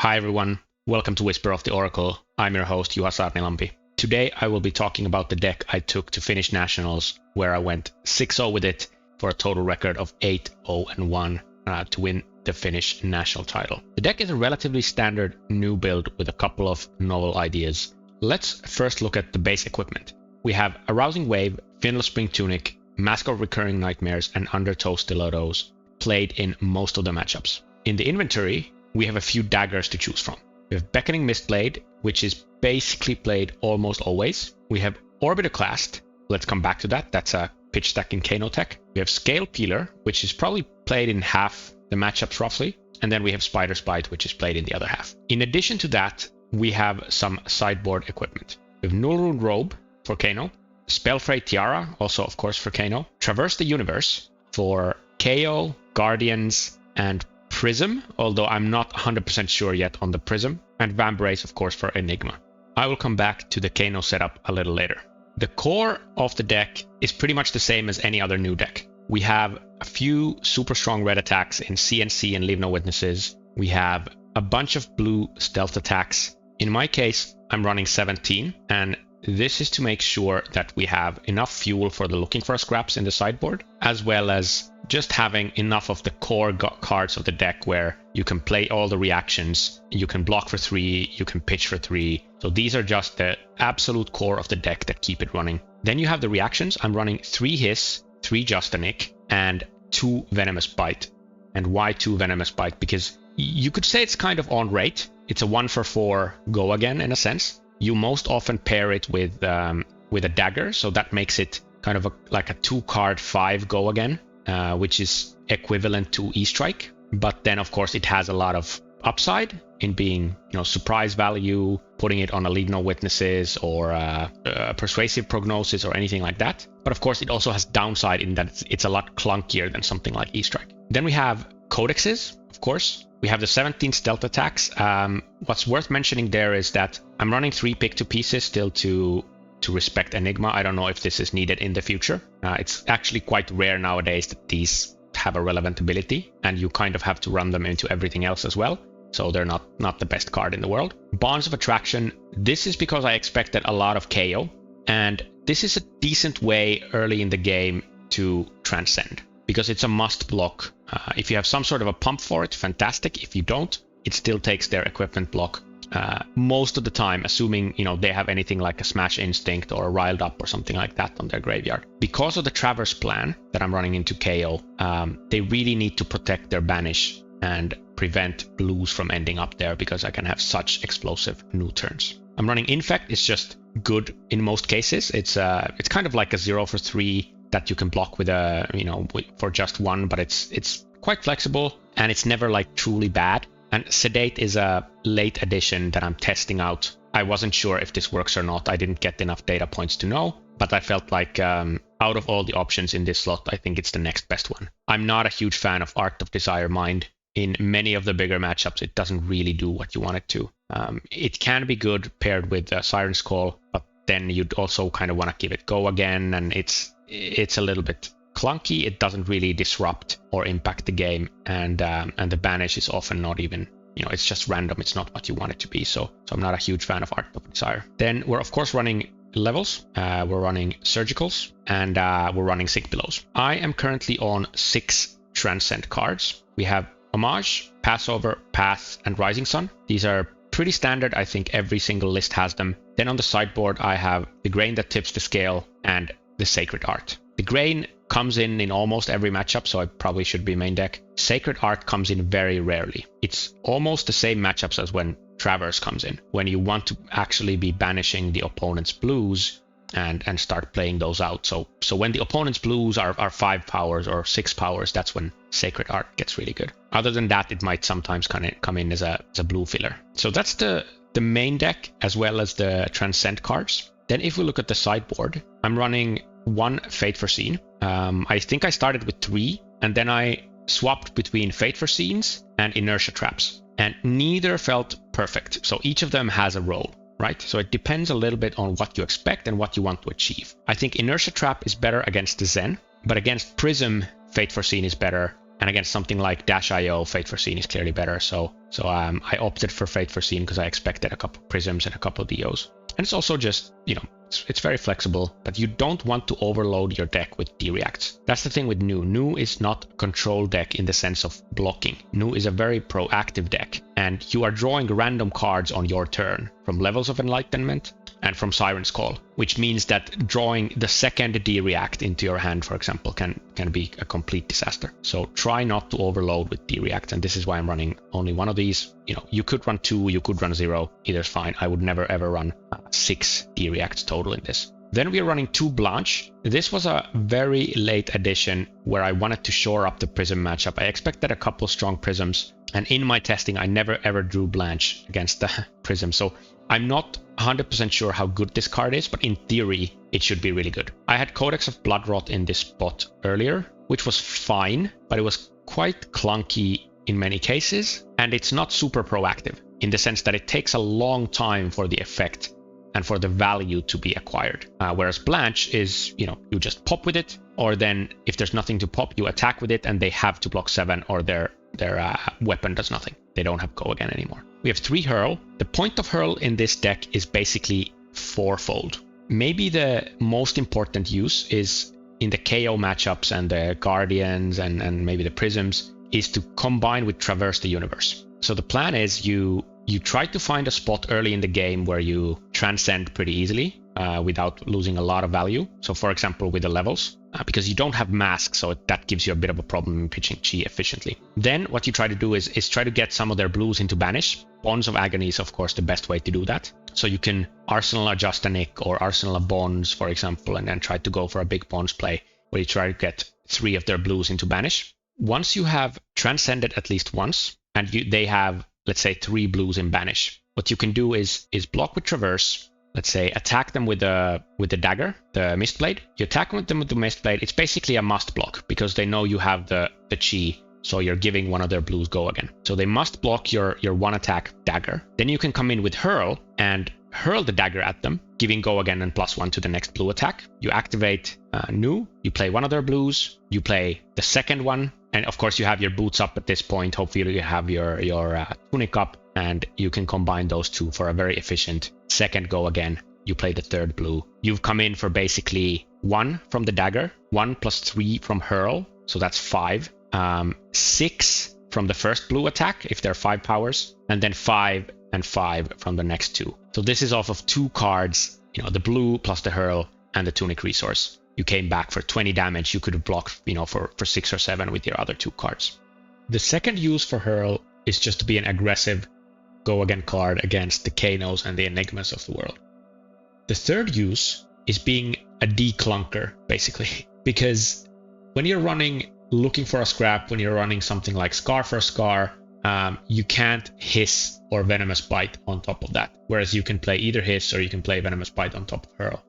Hi everyone, welcome to Whisper of the Oracle. I'm your host, Juha Saarnilampi. Today I will be talking about the deck I took to finish Nationals, where I went 6-0 with it for a total record of 8-0-1 to win the Finnish national title. The deck is a relatively standard new build with a couple of novel ideas. Let's first look at the base equipment. We have a Rousing Wave, Finland Spring Tunic, Mask of Recurring Nightmares, and Undertow Stilettos played in most of the matchups. In the inventory, we have a few daggers to choose from. We have Beckoning Mistblade, which is basically played almost always. We have Orbiter Clast. Let's come back to that. That's a pitch stack in Kano tech. We have Scale Peeler, which is probably played in half the matchups roughly. And then we have Spider's Bite, which is played in the other half. In addition to that, we have some sideboard equipment. We have Nullrune Robe for Kano, Spellfray Tiara, also of course for Kano, Traverse the Universe for Kayo, Guardians, and Prism, although I'm not 100% sure yet on the Prism, and Vambrace of course for Enigma. I will come back to the Kano setup a little later. The core of the deck is pretty much the same as any other new deck. We have a few super strong red attacks in CNC and Leave No Witnesses. We have a bunch of blue stealth attacks. In my case, I'm running 17, and this is to make sure that we have enough fuel for the looking for scraps in the sideboard, as well as just having enough of the core cards of the deck where you can play all the reactions, you can block for 3, you can pitch for 3. So these are just the absolute core of the deck that keep it running. Then you have the reactions. I'm running 3 Hiss, 3 Justinic, and 2 Venomous Bite. And why 2 Venomous Bite? Because you could say it's kind of on rate. It's a 1-for-4 go again in a sense. You most often pair it with a dagger, so that makes it kind of like a 2-card 5 go again, which is equivalent to E-Strike. But then of course it has a lot of upside in being, surprise value, putting it on a Leave No Witnesses or Persuasive Prognosis or anything like that. But of course it also has downside in that it's a lot clunkier than something like E-Strike. Then we have Codexes, of course. We have the 17 stealth attacks. What's worth mentioning there is that I'm running 3 pick to pieces still to respect Enigma. I don't know if this is needed in the future. It's actually quite rare nowadays that these have a relevant ability, and you kind of have to run them into everything else as well. So they're not the best card in the world. Bonds of Attraction. This is because I expected a lot of KO, and this is a decent way early in the game to transcend, because it's a must block. If you have some sort of a pump for it, fantastic. If you don't, it still takes their equipment block most of the time, assuming they have anything like a Smash Instinct or a Riled Up or something like that on their graveyard. Because of the Traverse plan that I'm running into KO, they really need to protect their Banish and prevent blues from ending up there, because I can have such explosive new turns. I'm running Infect. It's just good in most cases. It's kind of like a 0-for-3 that you can block with for just 1, but it's quite flexible and it's never like truly bad. And Sedate is a late addition that I'm testing out. I wasn't sure if this works or not. I didn't get enough data points to know, but I felt like out of all the options in this slot, I think it's the next best one. I'm not a huge fan of Art of Desire Mind. In many of the bigger matchups, it doesn't really do what you want it to. It can be good paired with Siren's Call, but then you'd also kind of want to give it go again, and it's a little bit clunky. It doesn't really disrupt or impact the game, and the Banish is often not even, it's just random. It's not what you want it to be. So I'm not a huge fan of Art of Desire. Then we're of course running levels. We're running Surgicals, and we're running Sick Billows. I am currently on 6 Transcend cards. We have Homage, Passover, Path, and Rising Sun. These are pretty standard. I think every single list has them. Then on the sideboard, I have the Grain That Tips the Scale and the Sacred Art. The Grain comes in almost every matchup, so I probably should be main deck. Sacred Art comes in very rarely. It's almost the same matchups as when Traverse comes in, when you want to actually be banishing the opponent's blues and start playing those out. So when the opponent's blues are 5 powers or 6 powers, that's when Sacred Art gets really good. Other than that, it might sometimes come in as a blue filler. So that's the main deck as well as the Transcend cards. Then if we look at the sideboard, I'm running 1 Fate Foreseen. I think I started with 3, and then I swapped between Fate Foreseens and Inertia Traps, and neither felt perfect. So each of them has a role, right? So it depends a little bit on what you expect and what you want to achieve. I think Inertia Trap is better against the Zen, but against Prism, Fate Foreseen is better. And against something like Dash.io, Fate Foreseen is clearly better. So I opted for Fate Foreseen because I expected a couple Prisms and a couple DOs. And it's also just, it's very flexible, but you don't want to overload your deck with D-Reacts. That's the thing with Nuu. Nuu is not a control deck in the sense of blocking. Nuu is a very proactive deck, and you are drawing random cards on your turn from Levels of Enlightenment and from Siren's Call, which means that drawing the second D-React into your hand, for example, can be a complete disaster. So try not to overload with D-React, and this is why I'm running only one of these. You could run 2, you could run 0, either's fine. I would never ever run 6 D-Reacts total in this. Then we are running 2 Blanche. This was a very late addition where I wanted to shore up the Prism matchup. I expected a couple strong Prisms, and in my testing, I never ever drew Blanche against the Prism. So I'm not 100% sure how good this card is, but in theory, it should be really good. I had Codex of Bloodrot in this spot earlier, which was fine, but it was quite clunky in many cases, and it's not super proactive in the sense that it takes a long time for the effect and for the value to be acquired. Whereas Blanche is, you just pop with it, or then if there's nothing to pop, you attack with it and they have to block 7, or their weapon does nothing. They don't have go again anymore. We have 3 Hurl. The point of Hurl in this deck is basically fourfold. Maybe the most important use is in the Kayo matchups and the Guardians and maybe the Prisms, is to combine with Traverse the Universe. So the plan is you try to find a spot early in the game where you transcend pretty easily without losing a lot of value. So for example, with the levels, because you don't have Mask, so that gives you a bit of a problem in pitching Chi efficiently. Then what you try to do is try to get some of their blues into Banish. Bonds of Agony is of course the best way to do that. So you can Arsenal a Justinic or Arsenal a Bonds, for example, and then try to go for a big Bonds play where you try to get 3 of their blues into Banish. Once you have transcended at least once, and they have, let's say, 3 blues in Banish, what you can do is block with Traverse. Let's say attack them with the dagger, the Mistblade. You attack them with the Mistblade. It's basically a must block because they know you have the Chi, so you're giving one of their blues go again. So they must block your 1 attack dagger. Then you can come in with Hurl and hurl the dagger at them, giving go again and +1 to the next blue attack. You activate Nuu, you play one of their blues, you play the second one, and of course you have your boots up at this point. Hopefully you have your tunic up, and you can combine those 2 for a very efficient second go again. You play the third blue. You've come in for basically 1 from the dagger, 1 + 3 from Hurl, so that's 5. 6 from the first blue attack if they're 5 powers, and then 5 and 5 from the next 2. So this is off of 2 cards, the blue plus the Hurl and the tunic resource. You came back for 20 damage. You could have blocked, for 6 or 7 with your other 2 cards. The second use for Hurl is just to be an aggressive go again card against the Kanos and the Enigmas of the world. The third use is being a declunker, basically, because when you're running looking for a scrap, when you're running something like Scar for a Scar, you can't Hiss or Venomous Bite on top of that, whereas you can play either Hiss or you can play Venomous Bite on top of Hurl.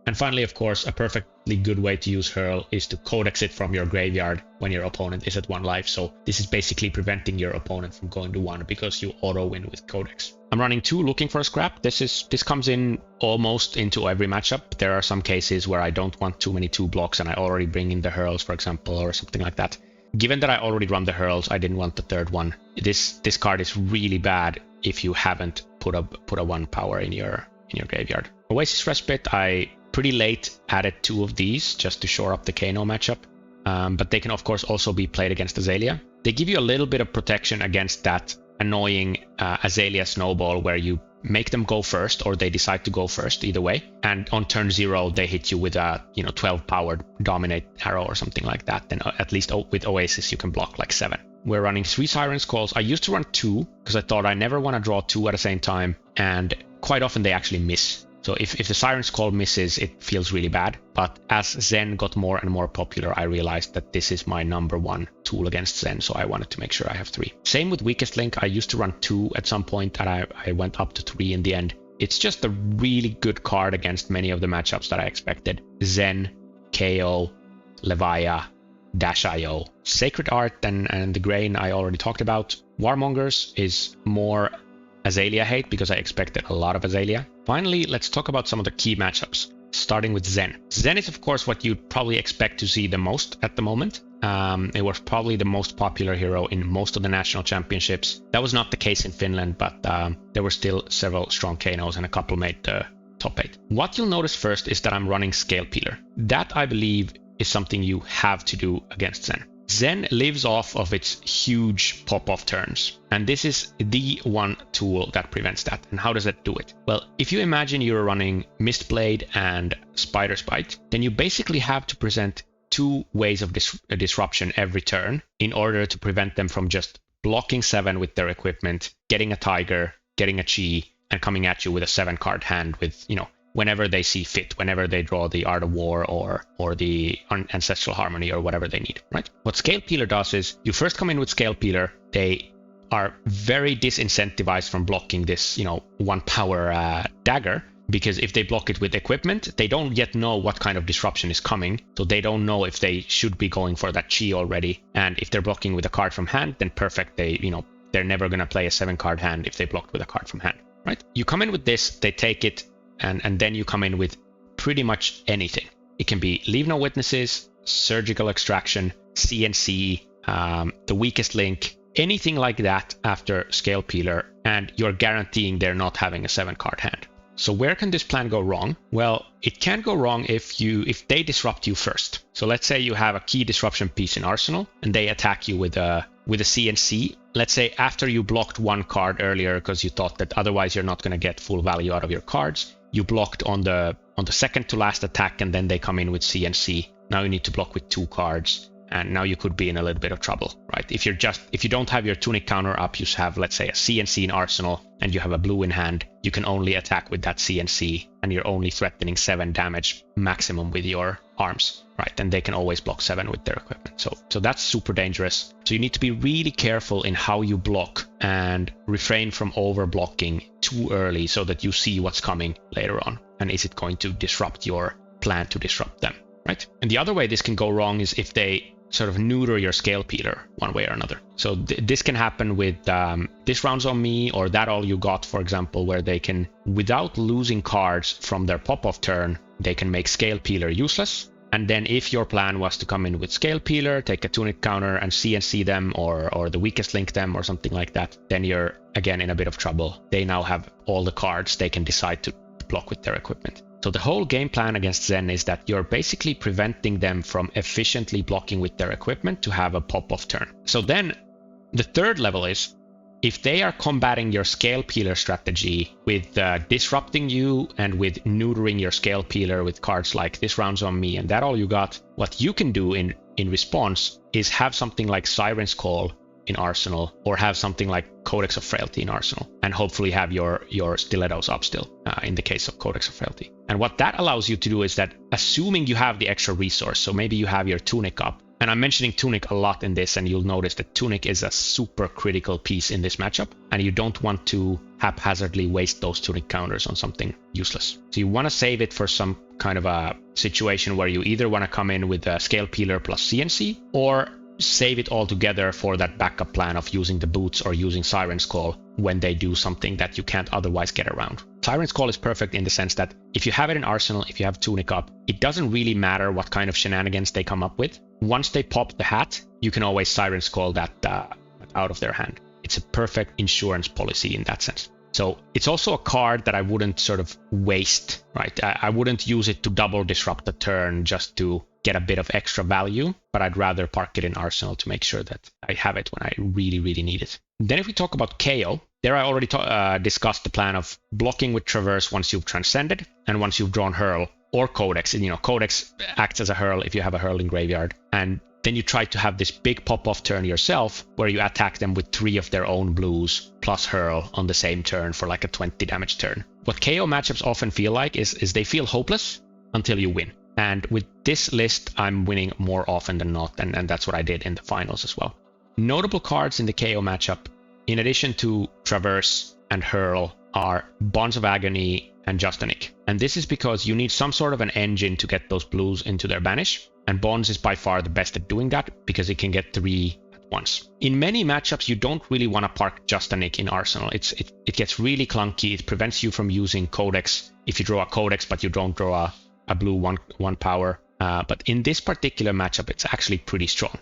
And finally, of course, a perfectly good way to use Hurl is to Codex it from your graveyard when your opponent is at 1 life. So this is basically preventing your opponent from going to 1 because you auto-win with Codex. I'm running 2 looking for a scrap. This comes in almost into every matchup. There are some cases where I don't want too many 2 blocks and I already bring in the Hurls, for example, or something like that. Given that I already run the Hurls, I didn't want the third one. This card is really bad if you haven't put a 1 power in your graveyard. Oasis Respite, I pretty late added 2 of these just to shore up the Kano matchup, but they can of course also be played against Azalea. They give you a little bit of protection against that annoying Azalea snowball where you make them go first or they decide to go first, either way, and on turn 0 they hit you with a 12 powered dominate arrow or something like that. Then at least with Oasis you can block like 7. We're running 3 Siren's Calls. I used to run 2 because I thought I never want to draw 2 at the same time, and quite often they actually miss. So if the Siren's Call misses, it feels really bad. But as Zen got more and more popular, I realized that this is my number 1 tool against Zen, so I wanted to make sure I have 3. Same with Weakest Link. I used to run 2 at some point, and I went up to 3 in the end. It's just a really good card against many of the matchups that I expected. Zen, KO, Levia, Dash.io. Sacred Art and the Grain I already talked about. Warmongers is more Azalea hate because I expected a lot of Azalea. Finally, let's talk about some of the key matchups. starting with Zen. Zen is, of course, what you'd probably expect to see the most at the moment. It was probably the most popular hero in most of the national championships. That was not the case in Finland, but there were still several strong Kanos and a couple made the top 8. What you'll notice first is that I'm running Scale Peeler. That, I believe, is something you have to do against Zen. Zen lives off of its huge pop-off turns, and this is the one tool that prevents that. And how does that do it? Well, if you imagine you're running Mistblade and Spider's Bite, then you basically have to present 2 ways of disruption every turn in order to prevent them from just blocking 7 with their equipment, getting a Tiger, getting a Chi, and coming at you with a 7-card hand with, whenever they see fit, whenever they draw the Art of War or the Ancestral Harmony or whatever they need, right? What Scale Peeler does is you first come in with Scale Peeler. They are very disincentivized from blocking this, 1 power dagger, because if they block it with equipment, they don't yet know what kind of disruption is coming. So they don't know if they should be going for that Chi already. And if they're blocking with a card from hand, then perfect. They're never going to play a 7-card hand if they blocked with a card from hand, right? You come in with this, they take it, and then you come in with pretty much anything. It can be Leave No Witnesses, Surgical Extraction, CNC, the Weakest Link, anything like that after Scale Peeler, and you're guaranteeing they're not having a 7-card hand. So where can this plan go wrong? Well, it can go wrong if they disrupt you first. So let's say you have a key disruption piece in Arsenal, and they attack you with a CNC. Let's say after you blocked 1 card earlier because you thought that otherwise you're not going to get full value out of your cards. You blocked on the second to last attack, and then they come in with CNC. Now you need to block with 2 cards, and now you could be in a little bit of trouble, right? If you don't have your Tunic counter up, you have, let's say, a CNC in Arsenal, and you have a blue in hand, you can only attack with that CNC, and you're only threatening 7 damage maximum with your arms, right? And they can always block 7 with their equipment. So that's super dangerous. So you need to be really careful in how you block and refrain from over blocking too early so that you see what's coming later on. And is it going to disrupt your plan to disrupt them, right? And the other way this can go wrong is if they sort of neuter your Scale Peeler one way or another. So this can happen with This Round's on Me or That All You Got, for example, where they can, without losing cards from their pop-off turn, they can make Scale Peeler useless. And then if your plan was to come in with Scale Peeler, take a Tunic counter and CNC them or the Weakest Link them or something like that, then you're again in a bit of trouble. They now have all the cards they can decide to block with their equipment. So the whole game plan against Zen is that you're basically preventing them from efficiently blocking with their equipment to have a pop-off turn. So then the third level is, if they are combating your Scale Peeler strategy with disrupting you and with neutering your Scale Peeler with cards like This Round's on Me and That All You Got, what you can do in response is have something like Siren's Call in Arsenal, or have something like Codex of Frailty in Arsenal, and hopefully have your Stilettos up still in the case of Codex of Frailty. And what that allows you to do is that, assuming you have the extra resource, so maybe you have your Tunic up, and I'm mentioning Tunic a lot in this, and you'll notice that Tunic is a super critical piece in this matchup, and you don't want to haphazardly waste those Tunic counters on something useless. So you want to save it for some kind of a situation where you either want to come in with a Scale Peeler plus CNC, or save it all together for that backup plan of using the boots or using Siren's Call when they do something that you can't otherwise get around. Siren's Call is perfect in the sense that if you have it in Arsenal, if you have Tunic up, it doesn't really matter what kind of shenanigans they come up with. Once they pop the hat, you can always Siren's Call that out of their hand. It's a perfect insurance policy in that sense. So it's also a card that I wouldn't sort of waste, right? I wouldn't use it to double disrupt the turn just to get a bit of extra value, but I'd rather park it in Arsenal to make sure that I have it when I really, really need it. Then if we talk about Kayo, there I already discussed the plan of blocking with Traverse once you've transcended and once you've drawn Hurl or Codex. Codex acts as a Hurl if you have a Hurl in graveyard. And then you try to have this big pop-off turn yourself where you attack them with 3 of their own blues plus Hurl on the same turn for like a 20 damage turn. What Kayo matchups often feel like is they feel hopeless until you win. And with this list, I'm winning more often than not, and that's what I did in the finals as well. Notable cards in the Kayo matchup, in addition to Traverse and Hurl, are Bonds of Agony and Justinic. And this is because you need some sort of an engine to get those blues into their banish, and Bonds is by far the best at doing that because it can get 3 at once. In many matchups, you don't really want to park Justinic in Arsenal. It gets really clunky. It prevents you from using Codex if you draw a Codex but you don't draw a blue one power. But in this particular matchup, it's actually pretty strong.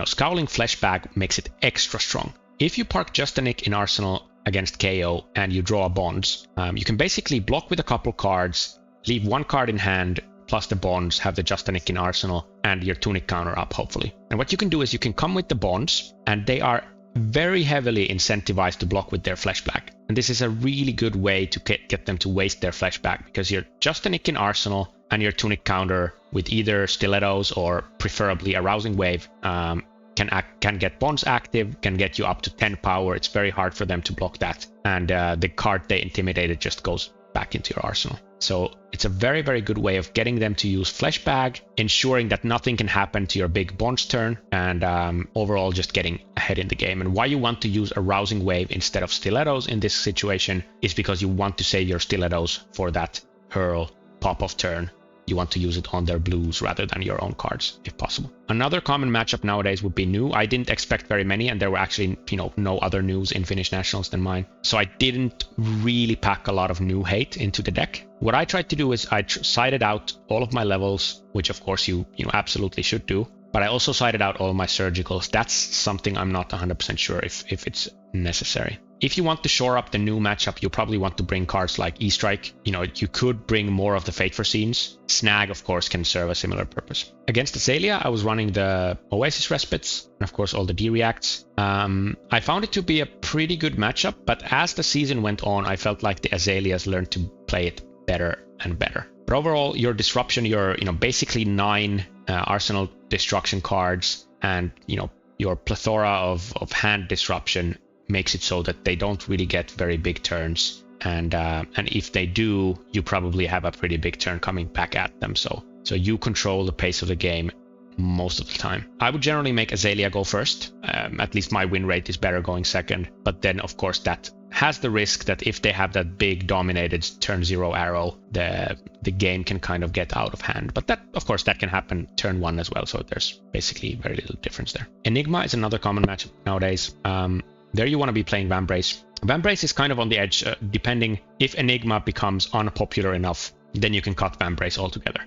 Scowling Fleshbag makes it extra strong. If you park Just a Nick in Arsenal against KO and you draw a Bonds, you can basically block with a couple cards, leave one card in hand, plus the Bonds, have the Just a Nick in Arsenal, and your Tunic counter up, hopefully. And what you can do is you can come with the Bonds, and they are very heavily incentivized to block with their Fleshbag. And this is a really good way to get them to waste their Fleshbag, because your Just a Nick in Arsenal and your Tunic counter with either Stilettos or preferably a Rousing Wave can get Bonds active, can get you up to 10 power. It's very hard for them to block that. And the card they intimidated just goes back into your arsenal. So it's a very, very good way of getting them to use Fleshbag, ensuring that nothing can happen to your big Bonds turn, and overall just getting ahead in the game. And why you want to use a Rousing Wave instead of Stilettos in this situation is because you want to save your Stilettos for that Hurl pop-off turn. You want to use it on their blues rather than your own cards, if possible. Another common matchup nowadays would be Nuu. I didn't expect very many, and there were actually, no other Nuus in Finnish Nationals than mine. So I didn't really pack a lot of Nuu hate into the deck. What I tried to do is I sided out all of my levels, which of course you absolutely should do. But I also sided out all my surgicals. That's something I'm not 100% sure if it's necessary. If you want to shore up the Nuu matchup, you probably want to bring cards like E-Strike. You could bring more of the Fate Foreseens. Snag, of course, can serve a similar purpose. Against Azalea, I was running the Oasis Respites, and of course all the D-Reacts. I found it to be a pretty good matchup, but as the season went on, I felt like the Azaleas learned to play it better and better. But overall, your disruption, your basically 9 Arsenal destruction cards, and your plethora of hand disruption makes it so that they don't really get very big turns, and if they do, you probably have a pretty big turn coming back at them. So you control the pace of the game most of the time. I would generally make Azalea go first. At least my win rate is better going second. But then, of course, that has the risk that if they have that big dominated turn 0 arrow, the game can kind of get out of hand. But that, of course, that can happen turn 1 as well. So there's basically very little difference there. Enigma is another common matchup nowadays. There you want to be playing Vambrace. Vambrace is kind of on the edge, depending if Enigma becomes unpopular enough, then you can cut Vambrace altogether.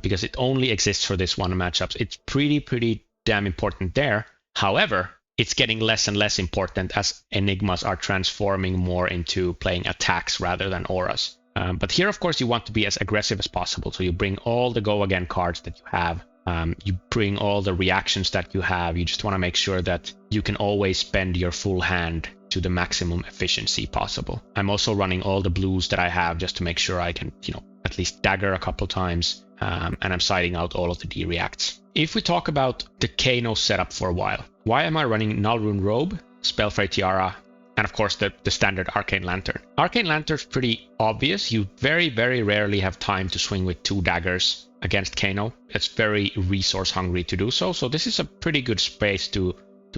Because it only exists for this one matchup. It's pretty damn important there. However, it's getting less and less important as Enigmas are transforming more into playing attacks rather than auras. But here, of course, you want to be as aggressive as possible. So you bring all the go again cards that you have. You bring all the reactions that you have. You just want to make sure that you can always spend your full hand to the maximum efficiency possible. I'm also running all the blues that I have just to make sure I can, at least dagger a couple times. And I'm siding out all of the D-reacts. If we talk about the Kano setup for a while, why am I running Nullrune Robe, Spellfray Tiara, and of course the standard Arcane Lantern? Arcane Lantern's pretty obvious. You very, very rarely have time to swing with 2 daggers against Kano. It's very resource hungry to do so. So this is a pretty good space to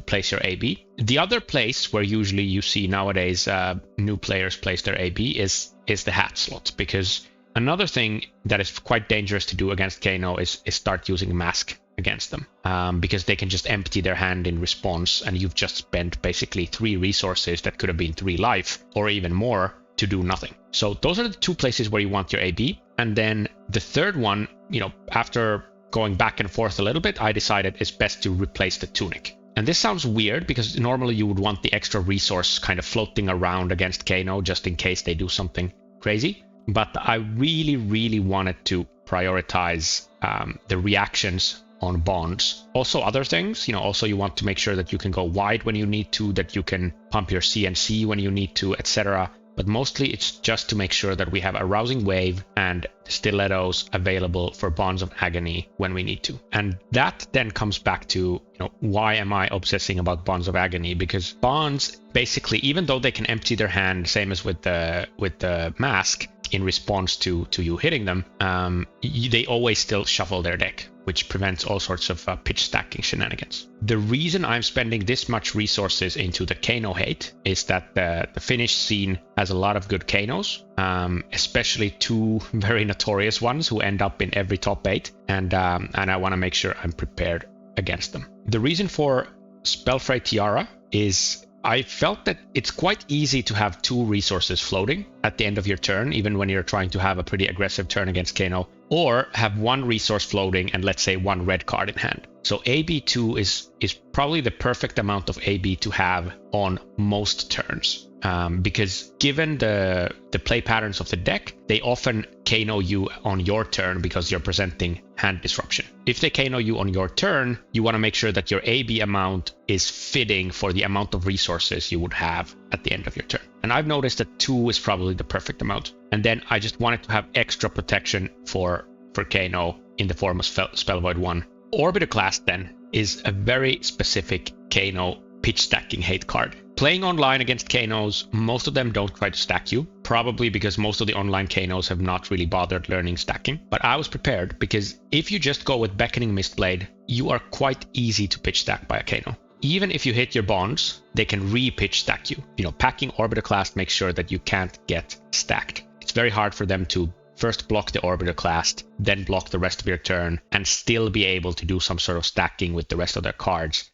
place your AB. The other place where usually you see nowadays new players place their AB is the hat slot, because another thing that is quite dangerous to do against Kano is start using Mask against them, because they can just empty their hand in response, and you've just spent basically 3 resources that could have been 3 life or even more to do nothing. So those are the 2 places where you want your AB. And then the third one, after going back and forth a little bit, I decided it's best to replace the Tunic. And this sounds weird because normally you would want the extra resource kind of floating around against Kano just in case they do something crazy. But I really, really wanted to prioritize the reactions on Bonds. Also other things, also you want to make sure that you can go wide when you need to, that you can pump your CNC when you need to, etc. But mostly it's just to make sure that we have a Rousing Wave and Stilettos available for Bonds of Agony when we need to. And that then comes back to, why am I obsessing about Bonds of Agony? Because Bonds, basically, even though they can empty their hand, same as with the Mask, in response to you hitting them, they always still shuffle their deck, which prevents all sorts of pitch stacking shenanigans. The reason I'm spending this much resources into the Kano hate is that the Finnish scene has a lot of good Kanos, especially 2 very notorious ones who end up in every top 8, and I want to make sure I'm prepared against them. The reason for Spellfray Tiara is I felt that it's quite easy to have 2 resources floating at the end of your turn, even when you're trying to have a pretty aggressive turn against Kano. or have one resource floating and let's say one red card in hand. So AB2 is probably the perfect amount of AB to have on most turns. Because given the play patterns of the deck, they often Kano you on your turn because you're presenting hand disruption. If they Kano you on your turn, you want to make sure that your AB amount is fitting for the amount of resources you would have at the end of your turn. And I've noticed that 2 is probably the perfect amount. And then I just wanted to have extra protection for Kano in the form of Spell Void 1. Orbitoclast then is a very specific Kano pitch stacking hate card. Playing online against Kanos, most of them don't try to stack you, probably because most of the online Kanos have not really bothered learning stacking. But I was prepared because if you just go with Beckoning Mistblade, you are quite easy to pitch stack by a Kano. Even if you hit your bonds, they can re-pitch stack you. Packing Orbitoclast makes sure that you can't get stacked. It's very hard for them to first block the Orbitoclast, then block the rest of your turn, and still be able to do some sort of stacking with the rest of their cards.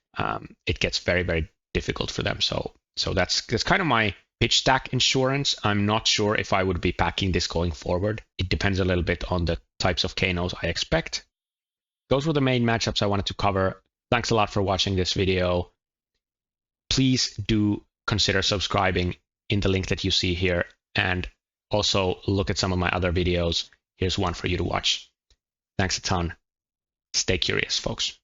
It gets very, very difficult for them. So that's kind of my pitch stack insurance. I'm not sure if I would be packing this going forward. It depends a little bit on the types of Kanos I expect. Those were the main matchups I wanted to cover. Thanks a lot for watching this video. Please do consider subscribing in the link that you see here, and also look at some of my other videos. Here's one for you to watch. Thanks a ton. Stay curious, folks.